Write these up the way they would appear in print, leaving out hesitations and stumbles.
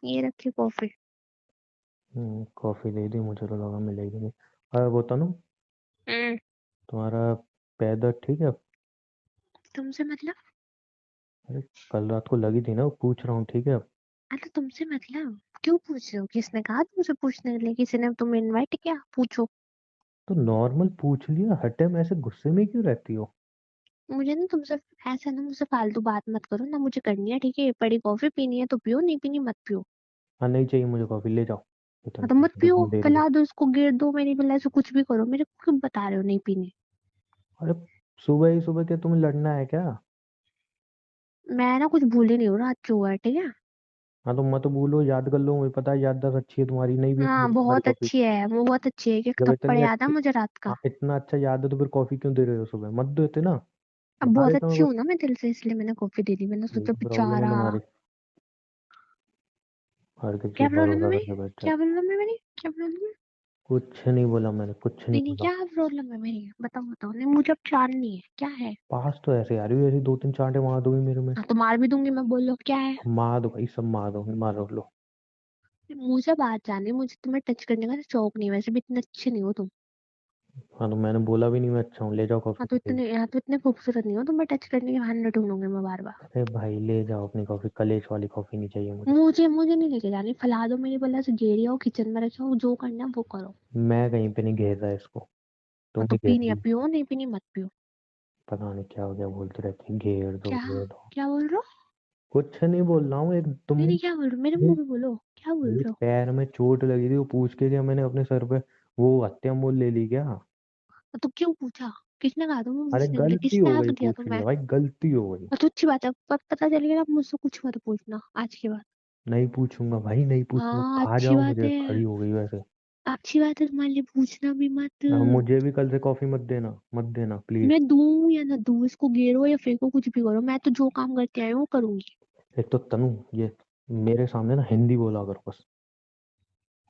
ये रखी coffee. Coffee दे दी, मुझे तो लगा मिलेगी नहीं। अरे वो तनु, हम्म। तुम्हारा पैर दर्द ठीक है? तुमसे मतलब? अरे कल रात को लगी थी ना, वो पूछ रहा हूँ ठीक है? अरे तुमसे मतलब क्यों पूछ रहे हो? किसने कहा तुमसे पूछने के लिए? किसी ने तुम्हें इनवाइट किया? पूछो। तो नॉर्मल पूछ लिया, हर टाइम ऐसे गुस्से में क्यों रहती हो? मुझे ना तुमसे ऐसा ना, मुझसे फालतू बात मत करो ना, मुझे करनी है ठीक है। बड़ी कॉफी पीनी है तो पियो, नहीं पीनी मत पियो। हाँ नहीं चाहिए मुझे कॉफी, ले जाओ। हाँ इतनी तो मत तो पियो, क्यों दे रही हो? पिला दो इसको, गिर दो मेरी बेला से, कुछ भी करो, मेरे को क्यों बता रहे हो नहीं पीनी? अरे सुबह ही सुबह के तुम्हें लड़ना है क्या? मैं ना कुछ भूली नहीं हूँ रात जो हुआ है, ठीक है। हाँ तो मत भूलो, याद कर लो, मुझे पता है याददाश्त अच्छी है तुम्हारी, नहीं भी हाँ मुझे तुम्हारी बहुत कॉफी। अच्छी है वो, बहुत अच्छी है। एक जब थप्पड़ इतनी याद है अच्छी, मुझे रात हाँ का। इतना अच्छा याद है तो फिर कॉफी क्यों दे रहे हो सुबह? मत देते ना, अब बता बहुत देता मैं अच्छी बस। हूँ ना मैं दिल से, इसलिए मैंने कॉफी दे दी। मैंने सोचा प्रॉब्लम है बेचारा। तुम्हारी, हर किसी पे क्या प्रॉब्लम है भरोसा मेरी? करके बैठ क्या जाते। प्रॉब्लम है मेरी? क्या प्रॉब्लम है? कुछ नहीं बोला मैंने, कुछ नहीं नहीं नहीं, बोला। क्या प्रॉब्लम है मेरी? बताओ बताओ, नहीं मुझे अब जाननी है क्या है। पास तो ऐसे आ रही है, ऐसी दो तीन चांटे मार दोगी मेरे में। हाँ तो मार भी दूंगी मैं, बोलो क्या है। मार दो भाई, सब मार दो, मारो लो। मुझे बात जाननी है, मुझे तुम्हें टच करने का शौक नहीं है, वैसे भी इतने अच्छे नहीं हो तुम। हाँ तो मैंने बोला भी नहीं मैं अच्छा हूँ, ले जाओ कॉफी दे। हाँ तो इतने खूबसूरत नहीं हो तुम, मैं टच करने के बहाने ढूंढूंगी मैं बार बार। अरे भाई ले जाओ अपनी कॉफी, कलेश वाली कॉफी नहीं चाहिए मुझे। मुझे मुझे नहीं लेके जानी, फैला दो मेरी बल्ला से, गेड़िया हो किचन में रखे हो, जो करना है वो करो। मैं कहीं पे नहीं घेर रहा इसको, तुम हाँ तो ही घेर पीनी है रही हो। पियो, नहीं पीनी मत पियो। पता नहीं क्या हो गया, बोलती रहती है, घेर दो क्या? घेर दो। क्या बोल रहे हो? कुछ नहीं बोल रहा हूँ, एक नहीं तुमने नहीं, क्या बोल रहे हो? मेरे ये मुंह पे बोलो, क्या बोल ये रहे हो? पैर में चोट लगी थी, वो पूछ के क्या मैंने अपने सर पे वो हत्या मोल ले ली क्या? तो क्यों पूछा? किसने कहा तुम्हें अरे पूछने के लिए? गलती किसने हो हक गई दिया पूछ तुम्हें? लिया भाई, गलती हो गई। और तो अच्छी बात है, पता चल गया, अब मुझसे कुछ मत पूछना आज के बाद। नहीं पूछूंगा भाई, नहीं पूछूंगा, हाँ खा अच्छी जाओ बात मुझे, है। खड़ी हो गई वैसे। अच्छी बात है तुम्हारे लिए, पूछना भी मत। अब मुझे भी कल से कॉफी मत देना, मत देना प्लीज। मैं दूं या ना दूं, इसको गेरो या फेंको, कुछ भी करो, मैं तो जो काम करके आई हूँ वो करूंगी। एक तो तनु, ये मेरे सामने ना हिंदी बोला करो बस,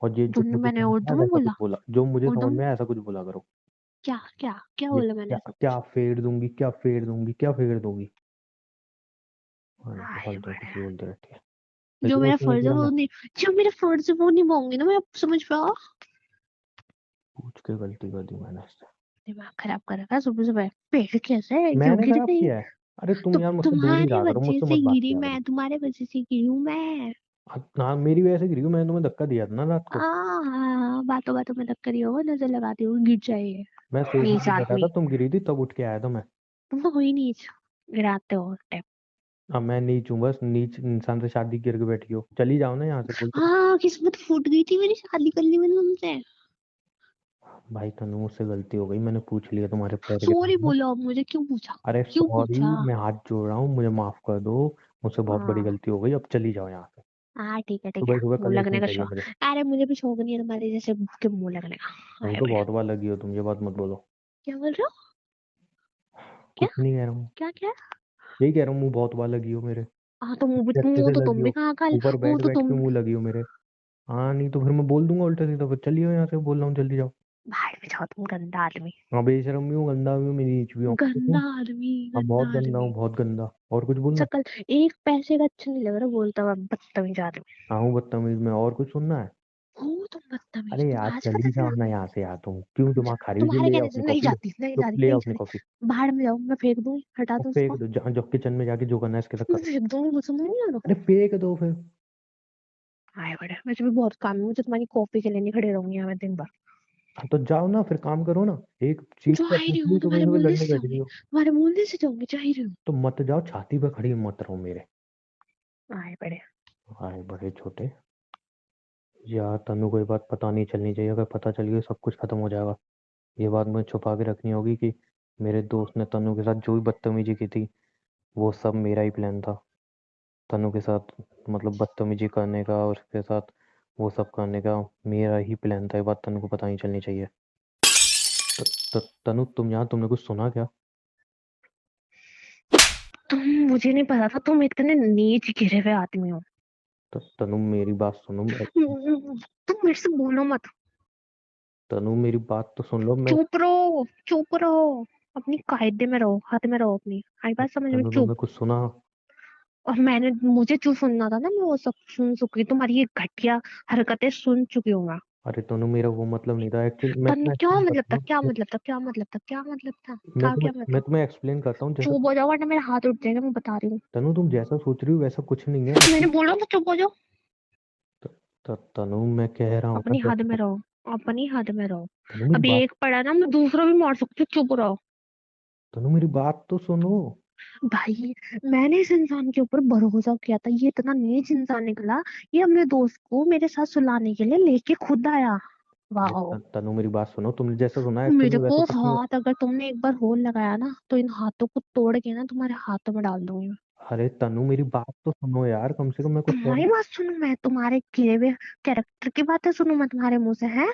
और ये जो तुमने मुझे मैंने समझ में उर्दू आया में वैसा कुछ बोला? बोला, जो मुझे उर्दू समझ में? में आया ऐसा कुछ बोला करो। क्या क्या क्या ये बोला मैंने क्या ऐसा क्या कुछ? फेर दूंगी, क्या फेर दूंगी, क्या फेर दूंगी। हाँ हाय फालतू कुछ बड़े। भी बोलते रहती है। जो इतना मेरा तुम्हें फर्ज है क्या वो मैं नहीं, जो मेरा फर्ज है वो निभाऊंगी ना मैं, अब समझ पाओ। पूछ के गलती कर दी मैंने इससे। दिमाग खराब कर रखा है सुबह सुबह। पेट कैसे है, क्यों मैंने गिर खराब गई? किया है? अरे तुम तो यार मुझसे दूर ही तुम्हारी रहा करो, वजह मुझसे से मत बात गिरी किया करो। मैं, तुम्हारे वजह से गिरी हूँ मैं। हाँ मेरी वजह से गिरी हो, मैंने तुम्हें धक्का दिया था ना रात को। हाँ बातों बातों में धक्कर ही होगा, नजर लगाती हूँ गिर जाए। मैं सोफे नीच पे बैठा था, आदमी। तुम गिरी थी तब उठ के आया था मैं। तुम तो कोई नीच, गिराते हो टाइप। अब मैं नीच हूँ, बस नीच इंसान से शादी करके बैठी हो, चली जाओ ना यहाँ से, बोल तो। हाँ किस्मत फूट गई थी मेरी, शादी कर ली मैंने तुमसे। भाई तनु मुझसे गलती हो गई, मैंने पूछ लिया तुम्हारे पैर के सॉरी बारे में। बोलो, अब मुझे क्यों पूछा? अरे क्यों सॉरी, पूछा? मैं हाथ जोड़ रहा हूँ, मुझे माफ कर दो। मुझसे बहुत बड़ी हाँ गलती हो गई, अब चली जाओ यहाँ से। हाँ ठीक है ठीक है, सुबह सुबह मुंह कलेश लगने नहीं का चाहिए शौक। मुझे। अरे मुझे भी शौक नहीं है तुम्हारे जैसे के मुंह लगने का। तुम हाय तो बड़े। बहुत बार लगी हो, तुम ये बात मत बोलो। क्या बोल रहे हो? क्या? कुछ नहीं कह रहा हूँ, क्या क्या? यही कह रहा हूँ, मुंह बहुत बार लगी हो मेरे। हाँ तो अच्छे मुंह से तो लगी तुम भी हो, कहाँ कल। ऊपर मुंह बैठ तो बैठ के तुम। मुंह लगी हो मेरे। हाँ नहीं तो फिर मैं बोल दूंगा उल्टा सीधा, फिर चलिए यहाँ से, बोल रहा हूँ जल्दी जाओ। बाहर में जाओ, तुम गंदा आदमी। हाँ बेशरम भी हूँ, गंदा भी हूँ, मैं नीच भी हूँ तो तुम। गंदा आदमी, हाँ बहुत गंदा गंदा हूँ, आदमी। बहुत गंदा, और कुछ बोलना? शकल एक पैसे का अच्छा नहीं लग रहा बोलता हुआ, बदतमीज आदमी। हाँ हूँ बदतमीज में, और कुछ सुनना है? हो तुम अरे बदतमीज, तुम यार आज पता चली चला? जाओ ना यहाँ से यार, तुम क्यों दिमाग खा रही हो जी, तुम्हारे ले आओ कहने से अपनी नहीं कॉफी, ले। जाती, नहीं तो जाती, ले आओ नहीं अपनी जाती। कॉफी। बाहर में जाओ, मैं फेंक दूंगी, हटा और दो फेंक उसको। दो, जहाँ जो किचन में जाके जो करना है इसके साथ मैं करो। फेंक दूंगी, मुझे समझ नहीं आ रहा। अरे फेंक दो फिर। आए बड़े, वैसे भी बहुत काम है मुझे, तुम्हारी कॉफी के लिए नहीं खड़े रहूंगी यहाँ मैं दिन भर। हाँ तो जाओ ना फिर, काम करो ना। एक चीज जो पे आ ही अपनी रही के लिए हूँ, सुबह तुम्हारे सुबह बोलने लड़ने से बैठ रही जाऊंगी, हो। तुम्हारे बोलने से जाऊंगी, जा ही रही हूँ। तो मत जाओ, छाती पे खड़ी मत रहो मेरे। आए बड़े। आए बड़े छोटे। यार तनु को ये बात पता नहीं चलनी चाहिए, अगर पता चल गई सब कुछ खत्म हो जाएगा। ये बात मुझे छुपा के रखनी होगी कि मेरे दोस्त ने तनु के साथ जो भी बदतमीजी की थी, वो सब मेरा ही प्लान था। तनु के साथ मतलब बदतमीजी करने का और उसके साथ वो सब करने का मेरा ही प्लान था, ये बात तनु को पता नहीं चलनी चाहिए। तनु तुम यहाँ, तुमने कुछ सुना क्या? तुम, मुझे नहीं पता था तुम इतने नीच गिरे हुए आदमी हो। तनु मेरी बात सुनो तुम मेरे से बोलो मत। तनु मेरी बात तो सुन लो, मैं। चुप रहो, चुप रहो। अपनी कायदे में रहो, हाथ में रहो अपनी। आई बात समझ में? तनु चुप। तुमने कुछ सुना? और मुझे जो सुनना था ना मैं वो सब सुन चुकी, तुम्हारी ये घटिया हरकतें सुन चुकी हूँ मैं। अरे तनु, मेरा वो मतलब नहीं था एक्चुअली, मैं तनु तुम्हें क्या एक्सप्लेन मतलब करता था, हूँ। क्या मतलब था, क्या मतलब था, क्या मतलब था, मैं था तुम्हें क्या मैं मतलब? तुम्हें एक्सप्लेन करता हूँ जैसा। चुप हो जाओ वरना मेरा हाथ उठ जाएगा, मैं बता रही हूँ। तनु, तुम जैसा सोच रही हो वैसा कुछ नहीं है अब मैंने तुम। बोला तो चुप हो जाओ। तनु, मैं कह रहा हूँ ना अपनी हद में जैसा। रहो, अपनी हद में रहो। तनु मेरी अभी बात एक पड़ा ना मैं दूसरा भी मार सकती हूँ, चुप रहो। तनु मेरी बात तो सुनो। भाई मैंने इस इंसान के ऊपर भरोसा किया था, ये इतना नीच इंसान निकला। ये अपने दोस्त को मेरे साथ सुलाने के लिए लेके खुद आया। अरे वाह। तनु मेरी बात सुनो, तुमने जैसा सुना है एक्चुअली मेरे में को वैसा कुछ नहीं है। हाथ, अगर तुमने एक बार होल लगाया ना तो इन हाथों को तोड़ के ना तुम्हारे हाथों में डाल दूंगी मैं। अरे तनु मेरी बात तो सुनो यार, कम से कम मैं कुछ कह रहा तुम्हारी बात सुनूं मैं, तुम्हारे गिरे हुए कैरेक्टर की बातें सुनूं मैं तुम्हारे मुंह से है? हूँ।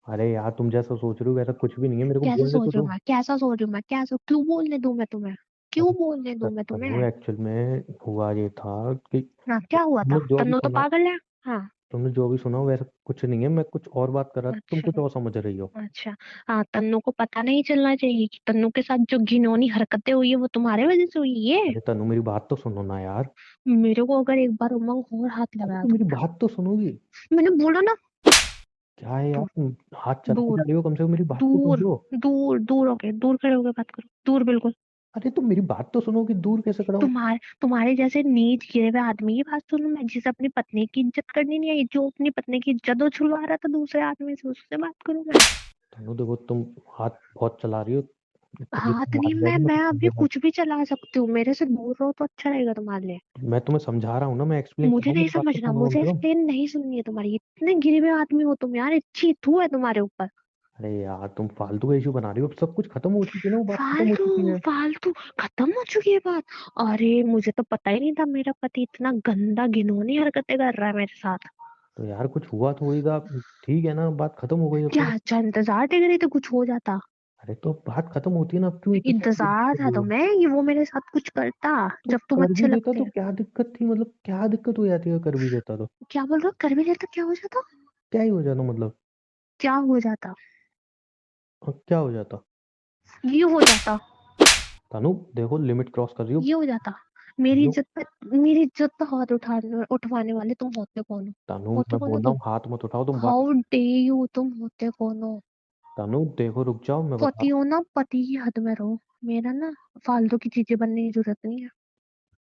अरे यार, तुम जैसा सोच रही हो वैसा कुछ भी नहीं है, मेरे को कैसे बोलने तो सोच रही दो। हूँ मैं, कैसा सोच रही हूँ मैं, कैसा, क्यों बोलने दूं मैं तुम्हें? क्यों अरे बोलने दूं मैं तनु, तुम्हें? एक्चुअल में हुआ ये था कि हाँ क्या हुआ था, तुमने जो भी तन्नू तो सुना पागल है। हाँ। तुमने जो भी सुना वैसा कुछ नहीं है, मैं कुछ और बात कर रहा था, तुम अच्छा। कुछ और समझ रही हो। अच्छा। हाँ, तन्नू को पता नहीं चलना चाहिए कि तन्नू के साथ जो घिनौनी हरकतें हुई है वो तुम्हारे वजह से हुई है। अरे तनु मेरी बात तो सुनो ना यार। मेरे को अगर एक बार उमंग और हाथ अरे लगाया तो तो मेरी बात तो सुनोगी। मैंने बोला ना। क्या है यार, दूर, तुम हाथ चलाए जा दूर, रही हो, कम से कम मेरी बात तो सुन दूर, लो। दूर, दूर होके, दूर खड़े होके बात करो, दूर बिल्कुल। अरे तो मेरी बात तो सुनो कि दूर कैसे खड़ा हूँ। तुम्हारे जैसे नीच गिरे हुए आदमी की बात सुनूं मैं, जिसे अपनी पत्नी की इज्जत करनी नहीं आई, जो अपनी पत्नी की इज्जत छुड़वा रहा था दूसरे आदमी से, उससे बात करूं मैं? तनु देखो, तुम हाथ बहुत चला रही हो। कभी हाथ तुम नहीं, हाथ जाएगी, मैं मैं कुछ अभी समझेगा। कुछ भी चला सकती हूँ, मेरे से दूर रहो तो अच्छा रहेगा तुम्हारे लिए। मैं तुम्हें समझा रहा हूँ ना, मैं एक्सप्लेन कर रहा मुझे हूँ, नहीं मेरी बात तो समझना, सुनो कम मुझे से कम। एक्सप्लेन नहीं सुननी है तुम्हारी, इतने गिरे हुए आदमी हो तुम यार, इच्छी थू है तुम्हारे ऊपर। अरे यार, तुम फालतू का इशू बना रही हो, अब सब कुछ खत्म हो चुकी है ना, वो बात खत्म हो फालतू, चुकी है। फालतू खत्म हो चुकी है बात? अरे मुझे तो पता ही नहीं था मेरा पति इतना गंदा घिनौनी हरकतें कर रहा है मेरे साथ। तो यार कुछ हुआ तो वही था। ठीक है ना, बात खत्म हो गई अब क्या तो। अच्छा इंतजार देख रही थी कुछ हो जाता? अरे तो बात खत्म होती है ना, अब क्यों इतनी टेंशन इंतजार कर था रही तो हो। मैं, ये वो मेरे साथ कुछ करता तो जब तुम कर भी अच्छे देता तो लगते। क्या दिक्कत थी, मतलब क्या दिक्कत हो जाती है अगर कर भी देता तो। क्या बोल रहे हो, कर भी लेता क्या हो जाता? क्या ही हो जाता मतलब। क्या हो जाता? क्या हो जाता। ये हो जाता, तनु देखो, लिमिट क्रॉस कर रही हो। ये हो जाता। तनु मेरी इज्जत पे हाथ उठाने उठवाने वाले तुम होते कौन हो? तनु होते मैं कौन हो बोल रहा तुम? हूँ हाथ मत उठाओ तुम बात। हाउ डे यू, तुम होते कौन हो? तनु देखो, रुक जाओ, मैं बता पति रहा हो ना, पति की हद में रहो। मेरा ना फालतू की चीजें बनने की जरूरत नहीं है। हूँ।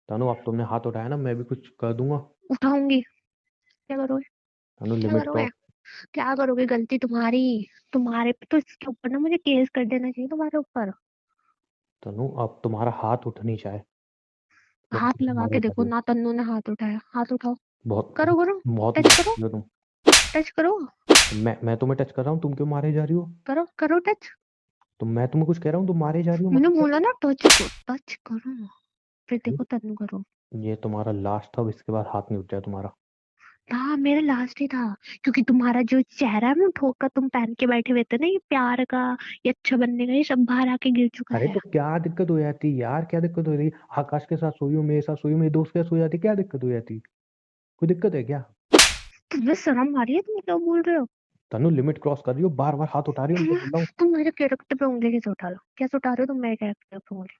तनु अब तुमने हाथ उठाया ना, मैं भी कुछ कर दूंगा। उठाऊंगी। क्या करोगे? तनु क्या लिमिट करोगे? क्रॉस। क्या करोगे, गलती तुम्हारी। तुम्हारे पे तो इसके ऊपर ना मुझे केस कर देना चाहिए तुम्हारे ऊपर। तनु अब तुम्हारा हाथ उठनी चाहे, बहुत हाथ कुछ लगा मारे के जा रही देखो हो। ना, तन्नू ने हाथ उठाया, हाथ उठाओ। बहुत करो करो। बहुत टच मार करो, रही हो तुम। टच करो, मैं तुम्हें टच कर रहा हूँ, तुम क्यों मारे जा रही हो। करो करो टच। तो मैं तुम्हें कुछ कह रहा हूँ, तुम मारे जा रही हो मैंने मतलब बोला ना टच को, टच करो, फिर क्या? देखो तन्नू करो। ये तुम्हारा लास्ट था, अब इसके बाद हाथ नहीं उठ जाए तुम्हारा। हाँ मेरा लास्ट ही था, क्योंकि तुम्हारा जो चेहरा है ना ठोकर तुम पहन के बैठे हुए थे ना, ये प्यार का, ये अच्छा बनने का, ये सब बाहर आके गिर चुका अरे है। तो क्या दिक्कत हो जाती यार, क्या दिक्कत हो रही। आकाश के साथ सोई हो, मेरे साथ सोई हो, मेरे दोस्त के साथ सो जाती, क्या दिक्कत हो जाती। कोई दिक्कत है क्या। तुम्हें शर्म आ रही है, तुम क्या बोल रहे हो? तनु लिमिट क्रॉस कर रही हो, बार बार हाथ उठा रही हो, मैं तुम बोल रहा हूँ। तुम मेरे कैरेक्टर पे उंगली कैसे उठा लो, कैसे उठा रहे हो तुम मेरे कैरेक्टर पे उंगली?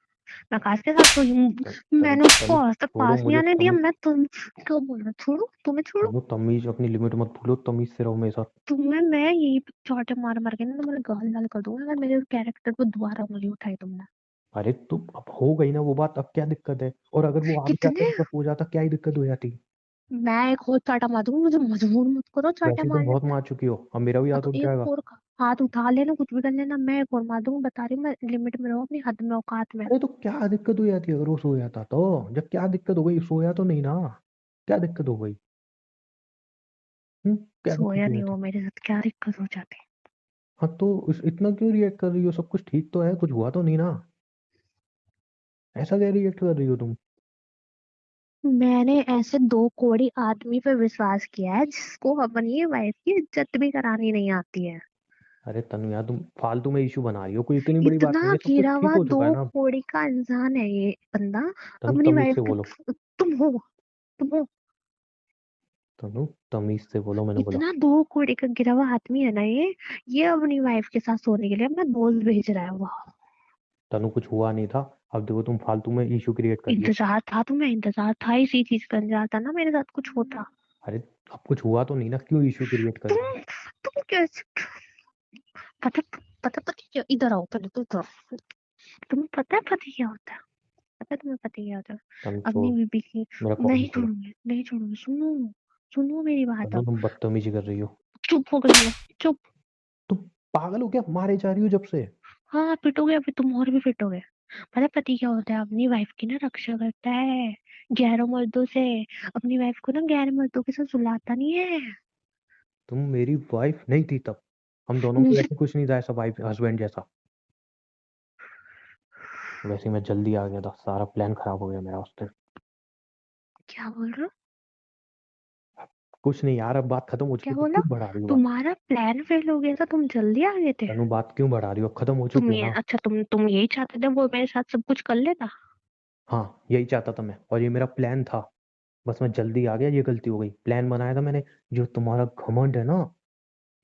मैं आकाश के साथ सोई हूँ, तनु मैंने उसको तनु आज तक छोड़ो पास नहीं मुझे, आने दिया, तनु। मैं तुम क्या बोल रहा हूँ? छोड़ो, तुम्हें छोड़ो। तनु तमीज, अपनी लिमिट मत भूलो, तमीज से रहो मेरे साथ। तुम्हें मैं यही पे चौटे मार मार के ना तुम्हारे गाल लाल कर दूंगा अगर मेरे कैरेक्टर पे दोबारा उंगली उठाई तुमने। अरे तो अब हो गई ना वो बात, अब क्या दिक्कत है, और अगर वो आगे जाके कितने, मतलब हो जाता, क्या ही दिक्कत हो जाती। मैं एक और चाटा मार दूंगी, मुझे मजबूर मत करो चाटे वैसे ही तुम मारने बहुत पे। मार चुकी हो, अब मेरा भी हाँ हाथ तो उठ एक जाएगा। और हाथ उठा लेना, कुछ भी कर लेना, मैं एक और मार दूंगी, बता रही हूँ मैं, लिमिट में रहो, अपनी हद में, औकात में। अरे तो क्या दिक्कत हो जाती अगर वो सो जाता तो। जब क्या दिक्कत हो गई, सोया तो नहीं ना। क्या दिक्कत हो गई। क्या दिक्कत सोया हो नहीं जाती। वो मेरे साथ, क्या दिक्कत हो जाती? हाँ तो इतना क्यों रिएक्ट कर रही हो, सब कुछ ठीक तो है, कुछ हुआ तो नहीं ना। ऐसा क्या रिएक्ट कर रही हो तुम। मैंने ऐसे दो कोड़ी आदमी पे विश्वास किया है जिसको अपनी वाइफ की इज्जत भी करानी नहीं आती है। अरे तनु यार, तुम फालतू में इशू बना रही हो, कोई इतनी बड़ी बात इतना नहीं है, सब कुछ गिरा ठीक हुआ हो दो चुका है ना अब। कोड़ी का इंसान है ये बंदा। तनु अपनी तमीज वाइफ से के, बोलो। तुम हो, तुम हो। तनु तमीज से बोलो, मैंने बोला। इतना दो कोड़ी का गिरा हुआ आदमी है ना ये अपनी वाइफ के साथ सोने के लिए अपना दोस्त भेज रहा है, वाह। तनु कुछ हुआ नहीं था। अब देखो तुम फालतू में इशू क्रिएट कर रही हो। इंतजार था तुम्हें, इंतजार था इसी चीज का, इंतजार था ना मेरे साथ कुछ होता। अरे अब कुछ हुआ तो नहीं ना, क्यों इशू क्रिएट कर रही हो? तुम कैसे, पता पता पति क्या, इधर आओ पहले तो, इधर आओ। तुम्हें पता है पति क्या होता है? पता है तुम्हें पति क्या होता है? तुम अपनी छोड़, बीबी की। मेरा कॉल नहीं निकलो। छोड़ूंगी, नहीं छोड़ूंगी, सुनो, सुनो मेरी बात तनु अब। तुम बदतमीजी कर रही हो। चुप हो गई हो, चुप। तुम पागल हो क्या, मारे जा रही हो जब से। हाँ पिटोगे अभी तुम, और भी पिटोगे। पता है पति क्या होता है? अपनी वाइफ की ना रक्षा करता है, गैरों मर्दों से। अपनी वाइफ को ना गैर मर्दों के साथ सुलाता नहीं है। तुम मेरी वाइफ नहीं थी तब, हम दोनों में वैसे कुछ नहीं था ऐसा वाइफ हस्बैंड जैसा। वैसे ही मैं जल्दी आ गया था, सारा प्लान खराब हो गया मेरा उस दिन। क्या बोल रहे हो? कुछ नहीं यार, अब बात खत्म हो चुकी क्या है तो बोला? क्यों बढ़ा रही हो बात? तुम्हारा प्लान फेल हो गया था, तुम जल्दी आ गए थे। तनु बात क्यों बढ़ा रही हो, अब खत्म हो तुम चुकी है ये, ना। अच्छा तुम यही चाहते थे वो मेरे साथ सब कुछ कर लेता। हाँ यही चाहता था मैं, और ये मेरा प्लान था। बस मैं जल्दी आ गया, ये गलती हो गई। प्लान बनाया था मैंने। जो तुम्हारा घमंड है ना,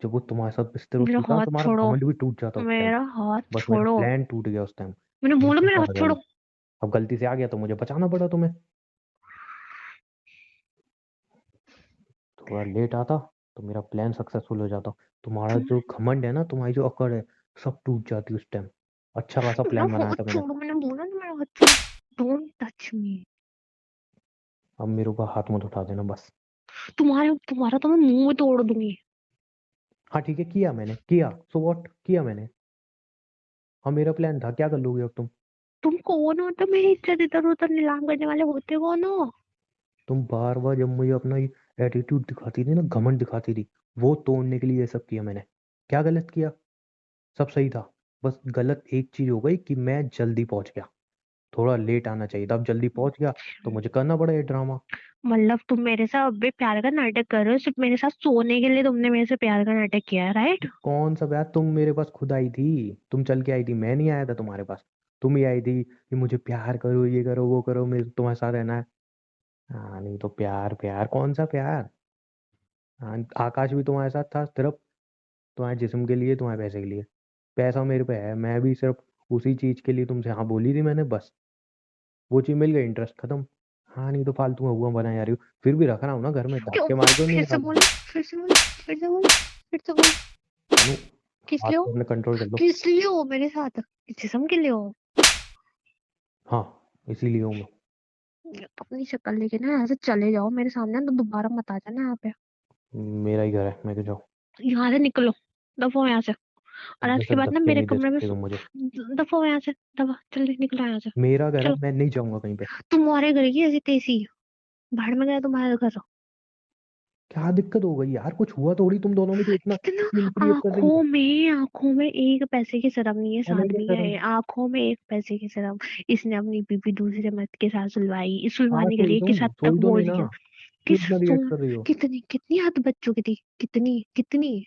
जब वो तुम्हारे साथ बिस्तर पर मेरा सोता, हाथ तुम्हारा छोड़ो, घमंड भी टूट जाता उस टाइम। मेरा हाथ बस मेरा छोड़ो। प्लान टूट गया उस टाइम। मैंने बोला गलती मेरा से आ हाथ गया छोड़ो। वो। अब गलती से आ गया तो मुझे बचाना पड़ा तुम्हें। थोड़ा लेट आता तो मेरा प्लान सक्सेसफुल हो जाता। तुम्हारा तुम जो घमंड है ना, तुम्हारी जो अकड़ है, सब टूट जाती उस टाइम। अच्छा खासा मेरा प्लान बनाया हाथ था मैंने। छोड़ो, मैंने बोला ना मेरा हाथ छोड़ो। Don't touch me. अब मेरे ऊपर हाथ मत उठा देना बस। तुम्हारा तो मैं मुंह में तोड़ दूंगी। हाँ ठीक है, किया मैंने, किया सो वॉट, किया मैंने। हाँ मेरा प्लान था, क्या कर लोगे अब तुम? तुम कौन हो? तो मेरी इज्जत इधर उधर नीलाम करने वाले होते कौन हो? तुम बार बार जब मुझे अपना एटीट्यूड दिखाती थी ना, घमंड दिखाती थी, वो तोड़ने के लिए ये सब किया मैंने। क्या गलत किया? सब सही था। बस गलत एक चीज हो गई कि मैं जल्दी पहुंच गया। थोड़ा लेट आना चाहिए था, अब जल्दी पहुंच गया तो मुझे करना पड़ा ये ड्रामा। मतलब तुम मेरे साथ अब भी प्यार का नाटक कर रहे हो? सिर्फ मेरे साथ सोने के लिए तुमने मेरे से प्यार का नाटक किया है, राइट? कौन सा प्यार, तुम मेरे पास खुद आई थी। तुम चल के आई थी, मैं नहीं आया था तुम्हारे पास। तुम ही आई थी कि मुझे प्यार करो, ये करो वो करो, मेरे तुम्हारे साथ रहना है। हाँ नहीं तो प्यार, प्यार कौन सा प्यार। हाँ, आकाश भी तुम्हारे साथ था सिर्फ तुम्हारे जिस्म के लिए, तुम्हारे पैसे के लिए। पैसा मेरे पे है, मैं भी सिर्फ उसी चीज के लिए तुमसे हाँ बोली थी मैंने, बस। वो चीज मिल गई, इंटरेस्ट खत्म। हाँ नहीं तो फालतू में हुआ बना जा रही हूँ, फिर भी रख रहा हूँ ना घर में, क्यों? धक्के मार क्यों नहीं फिर से निकाल? बोलो, फिर से बोलो, फिर से बोलो, फिर से बोलो। अनु, किस बात लिए हो? को अपने कंट्रोल कर लो। किस लिए हो मेरे साथ? किस जिस्म के लिए हो? हाँ इसीलिए हूँ मैं। अपनी शक्ल लेके ना ऐसे चले जाओ मेरे सामने, तो दोबारा मत आ जाना यहाँ पे। मेरा ही घर है, मैं क्यों जाऊँ? यहाँ से निकलो, दफो यहाँ से। और आज मुझे के सिर्फ बाद ना धक्के मेरे नहीं दे कमरे में सकते तुम मुझे। दफो यहाँ से। दबा, जल्दी निकलो यहाँ से। मेरा घर है, चलो। मैं नहीं जाऊंगा कहीं पे। तुम्हारे घर की ऐसी तेजी, भाड़ में गया तुम्हारा घर। क्या दिक्कत हो गई यार, कुछ हुआ थोड़ी, तुम दोनों में जो इतना इतना सीन क्रिएट कर रही हो। आंखों में एक पैसे की शर्म नहीं है इस हमें क्या आदमी शर्म? के, आंखों में एक पैसे की शर्म। इसने अपनी बीबी दूसरे मर्द के साथ सुलवाई, इस हाँ सुलवाने के सोई लिए तो किस हद हूँ, तक सोई तो पहुंच नहीं ना। गया। क्यों किस इतना रिएक्ट सुन, कर रही हो? कितनी कितनी हद बच्चों की थी, कितनी कितनी।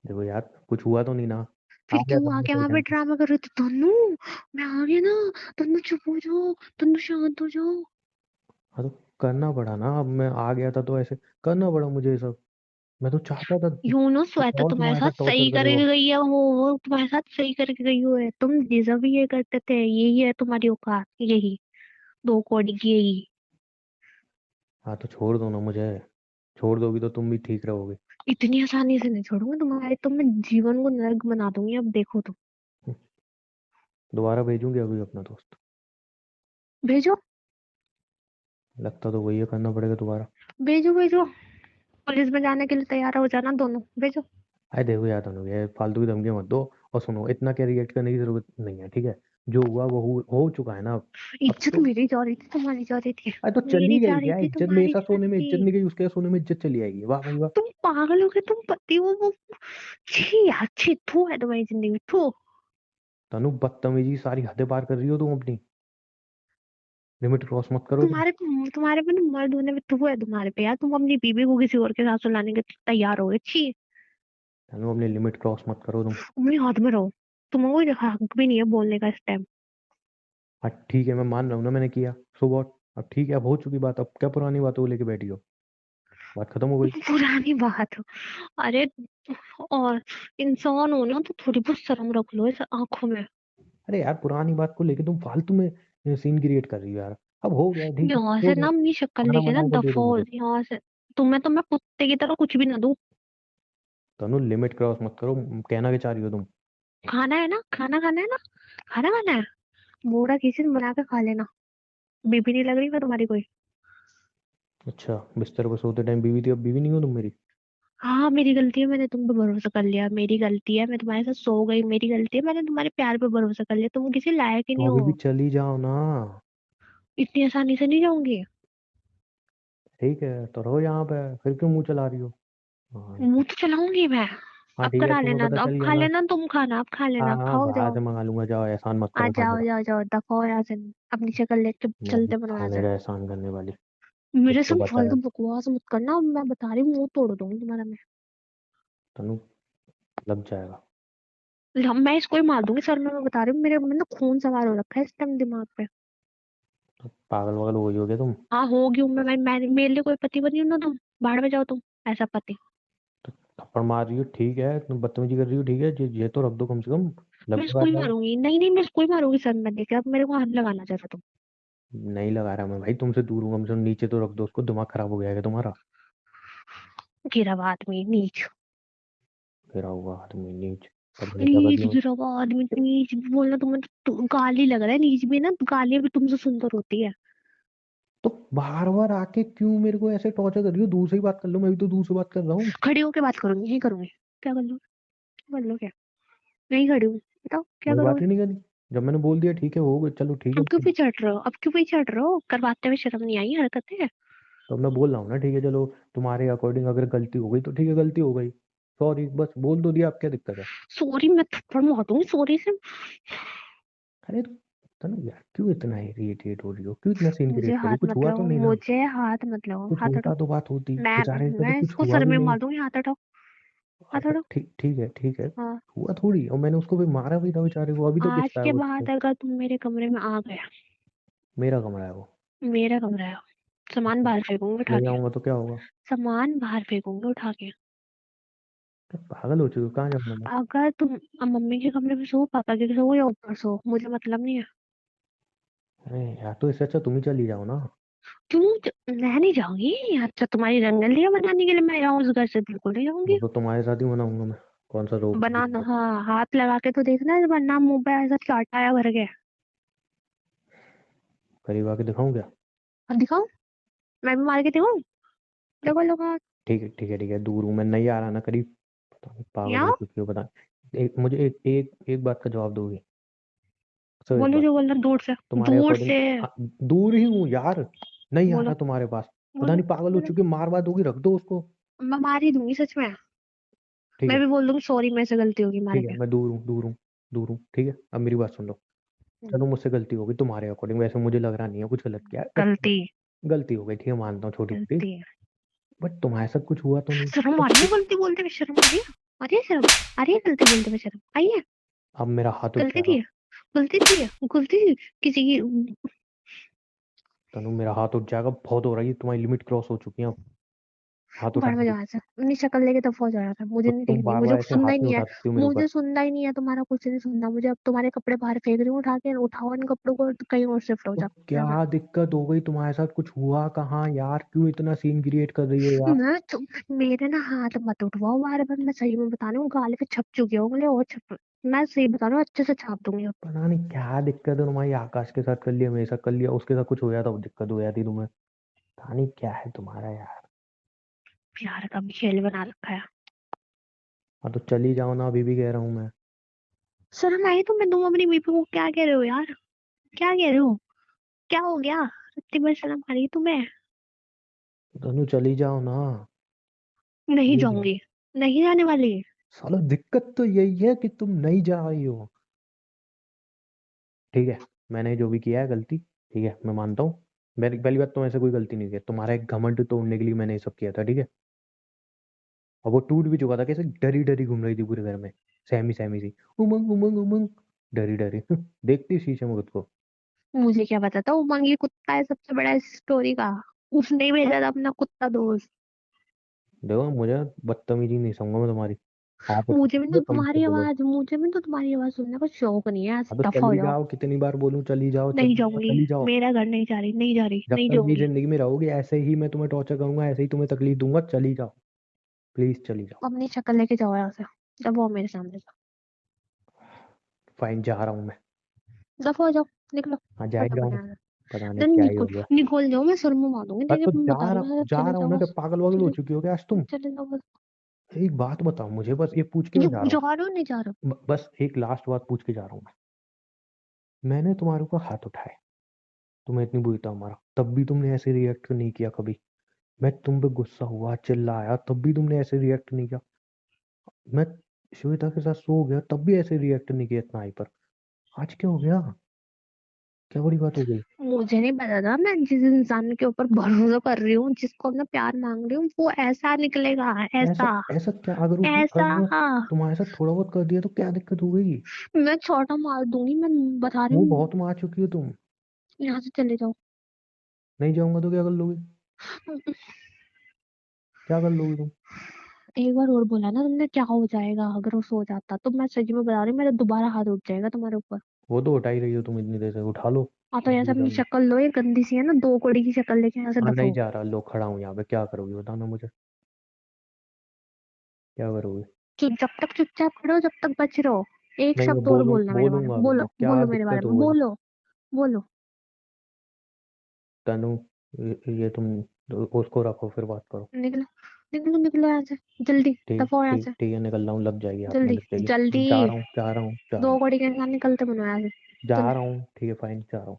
देखो यार, कुछ हुआ तो नहीं ना। आ फिर गया क्यों था मैं आके सही वहां पे टाइम पे। ड्रामा कर रहे थे? तन्नू, मैं आ गया ना। तन्नू चुप हो जाओ, तन्नू शांत हो जाओ। हाँ तो करना पड़ा ना, अब मैं आ गया था तो ऐसे करना पड़ा मुझे ये सब। मैं तो चाहता था कि यू नो कुछ श्वेता और तुम्हारे तुम्हारे साथ साथ टॉर्चर सही करे करके वो। गई है, वो तुम्हारे साथ सही करके गई हुई है, तुम डिजर्व ये करते थे, यही है तुम्हारी औकात, यही दो कौड़ी की यही। हाँ तो छोड़ दो ना मुझे। छोड़ दोगी तो तुम भी ठीक रहोगे। इतनी आसानी से नहीं छोड़ूंगी तुम्हारे, तो मैं जीवन को नर्क बना दूंगी, अब देखो तुम। दोबारा भेजूंगी अभी अपना दोस्त। भेजो, लगता तो वही है, करना पड़ेगा दोबारा। भेजो, भेजो। पुलिस में जाने के लिए तैयार हो जाना दोनों, भेजो। अरे देखो यार तनु, ये फालतू की धमकी मत दो। और सुनो, इतना क्या रिएक्ट करने की जरूरत नहीं है, ठीक है? जो हुआ वो हो चुका है ना अब इज्जत तो। मेरी जा रही थी, तुम्हारी जा रही थी। अरे तो चली मेरी जा गई रही क्या थी, इज्जत? मेरे तुम्हारी साथ जा सोने रही में इज्जत थी। नहीं गई, उसके साथ सोने में इज्जत चली आएगी, वाह भाई वाह। तुम पागल हो गए, तुम पति हो वो। छी यार, छी, थू है तुम्हारी जिंदगी में, थू। तनु बदतमीजी, सारी हदें पार कर रही हो तुम अपनी। लिमिट क्रॉस मत करो तुम। तुम्हारे तुम्हारे पे ना मर्द होने में थू है तुम्हारे पे यार, तुम अपनी बीबी को किसी और के साथ सुलाने के तैयार हो गए, छी। तनु अपनी लिमिट क्रॉस मत करो तुम। अपने हाथ में रहो। तुम्हें कोई हक भी नहीं है बोलने का इस टाइम। हाँ ठीक है, मैं मान रहा हूँ ना मैंने किया, सो वॉट। अब ठीक है, अब हो चुकी बात, अब क्या पुरानी बातों को लेके बैठी हो? बात खत्म हो गई। पुरानी बात हो? अरे, और इंसान हो ना तो थोड़ी बहुत शर्म रख लो इस आंखों में। अरे यार पुरानी बात को लेके तुम फालतू में सीन क्रिएट कर रही हो यार। अब हो गया ठीक है, यहाँ हो से गया। ना अपनी शक्ल खाना लेके ना बना के दे दो दफा हो मुझे। यहाँ से। तुम्हें तो मैं कुत्ते की तरह कुछ भी ना दूं। तनु लिमिट क्रॉस मत करो, कहना क्या चाह रही हो तुम? खाना है ना, खाना खाना है ना, खाना खाना है। बूढ़ा किसी दिन बना के खा लेना। बीबी नहीं लग रही मैं तुम्हारी कोई। अच्छा, बिस्तर पर सोते टाइम बीवी थी, अब बीवी नहीं हो तुम मेरी? हाँ मेरी गलती है, मैंने तुम पे भरोसा कर लिया, मेरी गलती है, मैं तुम्हारे साथ सो गई, मेरी गलती है, मैंने तुम्हारे प्यार पे भरोसा कर लिया, तुम किसी लायक ही नहीं तो अभी भी हो। चली जाओ ना। इतनी आसानी से नहीं जाऊंगी। ठीक है तो रहो यहाँ पे, फिर क्यों मुंह चला रही हो? हाँ। मुंह तो चलाऊंगी मैं। हाँ अब ठीक है, करा तुम्हें लेना, पता अब चल गया खा ना। लेना, तुम खाना, अब खा लेना, हाँ अब हाँ, खाओ, बाहर जाओ। से मंगा लूंगा, जाओ, एहसान मत आ करो जाओ खाने का। जाओ जाओ, दफा हो यहाँ से। अपनी शक्ल लेके मैं चलते बनो यहाँ खाने से। का एहसान करने वाली। मेरे कुछ से तो बचा है? फालतू बकवास मत करना, अब मैं बता रही हूँ, मुंह तोड़ दूंगी तुम्हारा मैं। तनु, लग जाएगा। मैं इसको ही मार दूंगी सर में, मैं बता रही हूँ, मेरे मतलब खून सवार हो रखा है इस टाइम दिमाग पे। तो पागल वागल हो गई होगे तुम? हाँ होगी हूँ मैं मेरे लिए कोई पति बनी हो ना तुम। बाहर में जाओ तुम। ऐसा पति। तो थप्पड़ मार रही हो ठीक है, तुम बदतमीजी कर रही हो ठीक है, ये तो रख दो कम से कम। मैं लग इसको लगा ही जाएगा। मारूंगी, नहीं नहीं मैं इसको ही मारूंगी सर में देखे, अब मेरे को हाथ लगाना चाहता तुम। नहीं लगा रहा मैं भाई, तुमसे दूर हूँ, कम से कम नीचे तो रख दो उसको, दिमाग खराब हो जाएगा तुम्हारा। गिरा हुआ आदमी नीच। गिरा हुआ आदमी नीच। पता नहीं क्या नीच बदलूं। गिरा हुआ आदमी नीच बोलना तुम्हें तो गाली लग रहा है, नीच भी ना, गालियां भी तुमसे सुंदर होती है। तो बार बार आके क्यों मेरे को ऐसे टॉर्चर कर रही हो? दूर से ही बात कर लो, मैं भी तो दूर से बात कर रहा हूँ। खड़ी होके बात करूंगी, यही करूंगी। क्या कर लो, कर लो क्या। नहीं खड़ी हूँ, बताओ क्या वही बात करोगे। ही नहीं करनी। जब मैंने बोल दिया ठीक है, हो गया, चलो ठीक है अब क्यों फिर। पीछे हट रहे हो, अब क्यों पीछे हट रहे हो, करवाते हुए शर्म नहीं आई हरकतें। तो मैं बोल रहा हूँ ना, ठीक है चलो, तुम्हारे अकॉर्डिंग अगर गलती हो गई तो ठीक है, गलती हो गई। सॉरी, बस बोल दो दिया, अब क्या दिक्कत है? सॉरी, मैं थप्पड़ मार दूंगी सॉरी से। अरे तो ना यार, क्यों इतना इरिटेट हो रही हो, क्यों इतना सीन मुझे क्रिएट कर रही हाथ हो? कुछ मत हुआ तो लगाओ, नहीं ना? मुझे हाथ मत लगाओ, कुछ हाथ हटाओ। होता तो बात होती, मैं बेचारे का तो मैं कुछ इसको हुआ सर भी में नहीं। मार दूंगी, हाथ हटाओ। हाथ अच्छा हटाओ। ठीक, ठीक है ठीक है। हाँ। हुआ थोड़ी, और मैंने उसको भी मारा भी था बेचारे को, अभी तो आज गुस्सा है के वो मुझसे। बाद अगर तुम मेरे कमरे में आ गए। मेरा कमरा है वो। मेरा कमरा है। सामान बाहर फेंकूंगी उठा ले के। जाऊंगा तो क्या होगा? सामान बाहर फेंकूंगी उठा के। तो पागल हो चुके हो, कहाँ जाऊंगा मैं? अगर तुम मम्मी के कमरे में सो, पापा के सो या ऊपर सो, मुझे मतलब नहीं है। अरे यार, तो इससे अच्छा तुम ही चली जाओ ना। क्यों मैं नहीं जाऊंगी, अच्छा तुम्हारी रंगलियां बनाने के लिए मैं जाऊँ उस घर से, बिल्कुल नहीं वो जाऊंगी। तो तुम्हारे साथ ही मनाऊंगा मैं। कौन सा रोक बनाना, दिया? हाँ हाथ लगा के तो देखना, वरना मुंह पे ऐसा चाटा आया भर के। करीब आके दिखाऊं क्या? अब दिखाऊं, मैं भी मार के दिखाऊं। तो देखो लोग। ठीक है ठीक है ठीक है, दूर हूँ मैं, नहीं आ रहा ना करीब। पता नहीं पागल हो यहाँ चुकी हो, पता नहीं। मुझे एक बात का जवाब दोगे? सिर्फ एक बोलो बात। जो बोलना, दूर से। तुम्हारे दूर अकॉर्डिंग से। दूर ही हूँ यार। नहीं आ बोलो। रहा तुम्हारे पास। पता बोलो। नहीं पागल हो बोलो। चुकी हो, मार बात होगी, रख दो उसको। मैं मार ही दूंगी सच में। ठीक मैं है भी बोल दूंगी सॉरी, मेरे से गलती होगी मार ठीक है, के। मैं दूर हूँ दूर हूँ दूर हूँ, ठीक है, अब मेरी बात सुन लो। चलो, मुझसे गलती हो गई तुम्हारे अकॉर्डिंग, वैसे मुझे लग रहा नहीं है कुछ गलत किया है, बट गलती। गलती हो गई ठीक है, मानता हूँ छोटी छोटी। गलती। बट तुम्हारे साथ कुछ हुआ तो नहीं? शर्म तो आ रही है फिर गलती बोलते हुए, शर्म आ रही है। आ रही है शर्म। आ रही है गलती बोलते हुए शर्म आई है। अब मेरा हाथ उठ गलती की जाएगा। है। गलती की है। गलती किसी की। तनु, मेरा हाथ उठ जाएगा, बहुत हो रही है, तुम्हारी लिमिट क्रॉस हो चुकी है अब। हाथ बाहर में उठाने की। जहाँ से अपनी शक्ल लेके दफा हो जाना था, मुझे तो नहीं तुम देखनी, बार मुझे बार ऐसे सुनना हाथ ही नहीं नहीं है। उठा सकती हो मेरे ऊपर। मुझे सुनना ही नहीं है, तुम्हारा कुछ नहीं सुनना मुझे, अब तुम्हारे कपड़े बाहर फेंक रही हूँ उठा के, उठाओ इन कपड़ों को, तो कहीं और शिफ्ट हो तो जाओ यहाँ से। क्या दिक्कत हो गई तुम्हारे साथ? कुछ हुआ कहाँ यार, क्यों इतना सीन क्रिएट कर रही हो यार? मेरे ना हाथ मत उठवाओ बार बार, मैं सही में बता रही हूँ, गाल पे छप चुकी हो उंगली और छप। मैं सही बता रही हूँ, अच्छे से छाप दूंगी अब। पता नहीं क्या दिक्कत है तुम्हारी, आकाश के साथ कर लिया, मेरे साथ कर लिया, उसके साथ कुछ हो जाता तो दिक्कत हो जाती तुम्हें। पता नहीं क्या है तुम्हारा यार। प्यार का भी खेल बना रखा है। हाँ तो चली जाओ ना, अभी भी कह रहा हूँ मैं। शर्म आई तुम्हें, तुम अपनी बीपी को क्या कह रहे हो यार। क्या कह रहे हो। क्या हो गया, इतनी बार शर्म आ रही है तुम्हें। तनु चली जाओ ना। नहीं प्लीज यार। जाऊंगी। नहीं जाने वाली। साला दिक्कत तो यही है कि तुम नहीं जा रही हो। ठीक है, मैंने जो भी किया है गलती, ठीक है मैं मानता हूँ। मेरी पहली बात तो ऐसे कोई गलती नहीं की है, तुम्हारा एक घमंड तोड़ने के लिए मैंने ये सब किया था, ठीक है। और वो टूट भी चुका था, कैसे डरी डरी घूम रही थी पूरे घर में, सहमी सहमी सी, उमंग उमंग उमंग, डरी डरी देखती शीशे में खुद को। मुझे क्या पता था उमंग ये कुत्ता है सबसे बड़ा इस स्टोरी का। उसने ही भेजा था अपना कुत्ता दोस्त। देखो, मुझे बदतमीजी नहीं समझूंगा मैं तुम्हारी। हाँ तो मुझे भी ये तो तुम तुम्हारी बोलो। आवाज मुझे भी तो तुम्हारी आवाज सुनने का शौक नहीं है, अब तो दफा हो चली जाओ। जाओ, कितनी बार बोलूं नहीं चली जाओ जाऊंगी। चली जाओ। मेरा घर नहीं जा रही, नहीं जा रही, जब नहीं तक ये जाऊंगी। जिंदगी में रहोगे ऐसे ही मैं तुम्हें टॉर्चर करूंगा, ऐसे ही तुम्हें तकलीफ दूंगा, चली जाओ, प्लीज चली जाओ। अपनी शक्ल लेके जाओ यहाँ से, जब वो मेरे सामने से। फाइन, जा रहा हूँ मैं। दफा हो जाओ, निकलो। हाँ जा ही फटाफट रहा हूँ। यहाँ से। पता नहीं नहीं क्या ही हो निकल, गया। निकल जाओ, मैं सर में मार दूंगी बस तेरे, तो मैं बता रही हूँ, जा चले रहा हूँ जाओ ना, क्या बस। पागल वागल हो चले, चुकी हो क्या आज तुम? चले जाओ बस। एक बात बताओ मुझे, बस ये पूछ के ये मैं जा रहा जा हूँ। रहे हो, नहीं जा रहे बस एक लास्ट बात पूछ के जा रहा हूँ मैं। मैंने तुम्हारे ऊपर हाथ उठाए, तुम्हें इतनी बुरी था हमारा, तब भी तुमने ऐसे रिएक्ट नहीं किया कभी। मैं तुम पे गुस्सा हुआ, चिल्लाया, तब भी तुमने ऐसे रिएक्ट नहीं किया। मैं श्वेता के साथ सो गया, तब भी ऐसे रिएक्ट नहीं किया इतना हाइपर। आज क्या हो गया? क्या बड़ी बात हो गई? हो। मुझे नहीं पता था, मैं जिस इंसान के ऊपर भरोसा कर रही हूँ, जिसको अपना प्यार मांग रही हूँ, वो ऐसा निकलेगा, ऐसा ऐसा। ऐसा क्या, अगर उसने ऐसा, अगर वो हाँ। तुम्हारे साथ थोड़ा बहुत कर दिया तो क्या दिक्कत हो गई? मैं छोटा मार दूंगी, मैं बता रही वो हूँ। बहुत मार चुकी हो तुम। यहाँ से चले जाओ। नहीं जाऊंगा तो क्या कर लोगे? क्या कर लोगे तुम? एक बार और बोला ना तुमने, क्या हो जाएगा अगर वो सो जाता, तो मैं सच में बता रही हूँ, मेरा दोबारा हाथ उठ जाएगा तुम्हारे ऊपर। वो तो उठा ही रही हो तुम इतनी देर से, उठा लो। हाँ तो यहाँ से मेरे अपनी सामने। शक्ल लो, ये गंदी सी है ना, दो कौड़ी की शक्ल लेके यहाँ से हाँ नहीं दफो। जा रहा, लो खड़ा हूँ यहाँ पे, क्या करोगे बताना मुझे, क्या करोगे? जब तक चुपचाप खड़े हो, जब तक बच रहे हो। एक नहीं मैं शब्द और बोलना मेरे बारे बोलूंगा में, अभी बोलो मैं, क्या बोलो मेरे बारे दिक्कत में, हो गई? बोलो। बोलो। तनु, ये तुम उसको रखो, फिर बात करो। निकलो, निकलो, निकलो यहाँ से। जल्दी ठीक दफा हो यहाँ ठीक से। ठीक है, निकल रहा हूँ, लग जाएगी हाथ में, जल्दी, लग जाएगी। जल्दी। जा रहा हूँ, जा रहा हूँ, जा रहा दो हूँ। कौड़ी के इंसान निकलते बनो यहाँ से। जा चलो। रहा हूँ, ठीक है फाइन, जा रहा हूँ।